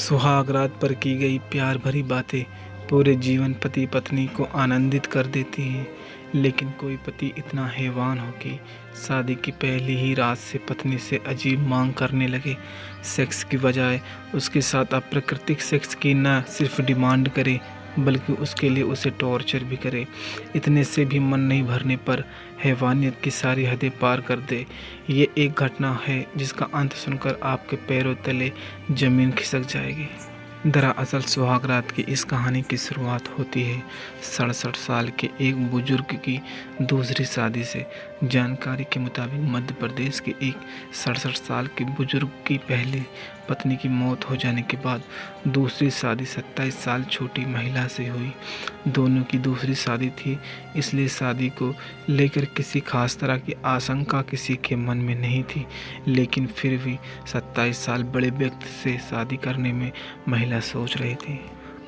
सुहाग रात पर की गई प्यार भरी बातें पूरे जीवन पति पत्नी को आनंदित कर देती हैं। लेकिन कोई पति इतना हैवान हो कि शादी की पहली ही रात से पत्नी से अजीब मांग करने लगे। सेक्स की बजाय उसके साथ अप्राकृतिक सेक्स की न सिर्फ डिमांड करे बल्कि उसके लिए उसे टॉर्चर भी करे। इतने से भी मन नहीं भरने पर हैवानियत की सारी हदें पार कर दे। ये एक घटना है जिसका अंत सुनकर आपके पैरों तले ज़मीन खिसक जाएगी। दरअसल सुहाग रात की इस कहानी की शुरुआत होती है 67 साल के एक बुजुर्ग की दूसरी शादी से। जानकारी के मुताबिक मध्य प्रदेश के एक 67 साल के बुजुर्ग की पहली पत्नी की मौत हो जाने के बाद दूसरी शादी 27 साल छोटी महिला से हुई। दोनों की दूसरी शादी थी, इसलिए शादी को लेकर किसी खास तरह की आशंका किसी के मन में नहीं थी। लेकिन फिर भी 27 साल बड़े व्यक्ति से शादी करने में महिला सोच रही थी।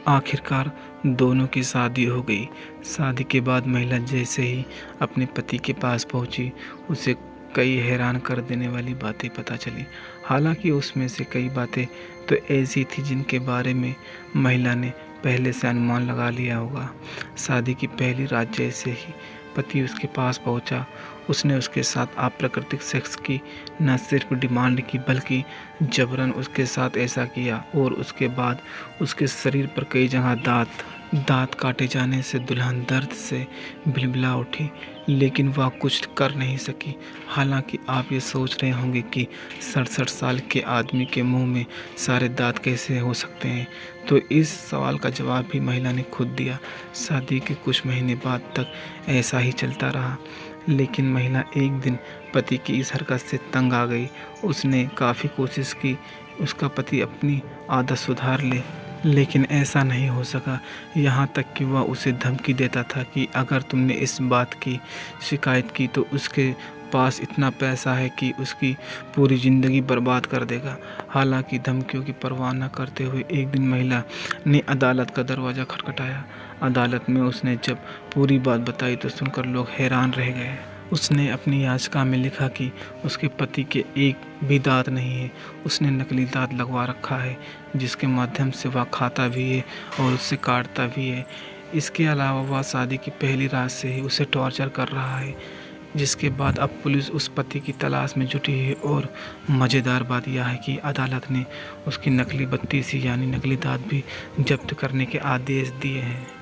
आखिरकार दोनों की शादी हो गई। शादी के बाद महिला जैसे ही अपने पति के पास पहुंची, उसे कई हैरान कर देने वाली बातें पता चली। हालांकि उसमें से कई बातें तो ऐसी थी जिनके बारे में महिला ने पहले से अनुमान लगा लिया होगा। शादी की पहली रात जैसे ही पति उसके पास पहुंचा, उसने उसके साथ अप्राकृतिक सेक्स की न सिर्फ डिमांड की बल्कि जबरन उसके साथ ऐसा किया। और उसके बाद उसके शरीर पर कई जगह दांत काटे जाने से दुल्हन दर्द से बिलबिला उठी, लेकिन वह कुछ कर नहीं सकी। हालांकि आप ये सोच रहे होंगे कि 67 साल के आदमी के मुंह में सारे दांत कैसे हो सकते हैं, तो इस सवाल का जवाब भी महिला ने खुद दिया। शादी के कुछ महीने बाद तक ऐसा ही चलता रहा, लेकिन महिला एक दिन पति की इस हरकत से तंग आ गई। उसने काफ़ी कोशिश की उसका पति अपनी आदत सुधार ले, लेकिन ऐसा नहीं हो सका। यहाँ तक कि वह उसे धमकी देता था कि अगर तुमने इस बात की शिकायत की तो उसके पास इतना पैसा है कि उसकी पूरी ज़िंदगी बर्बाद कर देगा। हालांकि धमकियों की परवाह न करते हुए एक दिन महिला ने अदालत का दरवाज़ा खटखटाया। अदालत में उसने जब पूरी बात बताई तो सुनकर लोग हैरान रह गए। उसने अपनी याचिका में लिखा कि उसके पति के एक भी दांत नहीं है। उसने नकली दांत लगवा रखा है जिसके माध्यम से वह खाता भी है और उससे काटता भी है। इसके अलावा वह शादी की पहली रात से ही उसे टॉर्चर कर रहा है, जिसके बाद अब पुलिस उस पति की तलाश में जुटी है। और मज़ेदार बात यह है कि अदालत ने उसकी नकली 32 यानी नकली दांत भी जब्त करने के आदेश दिए हैं।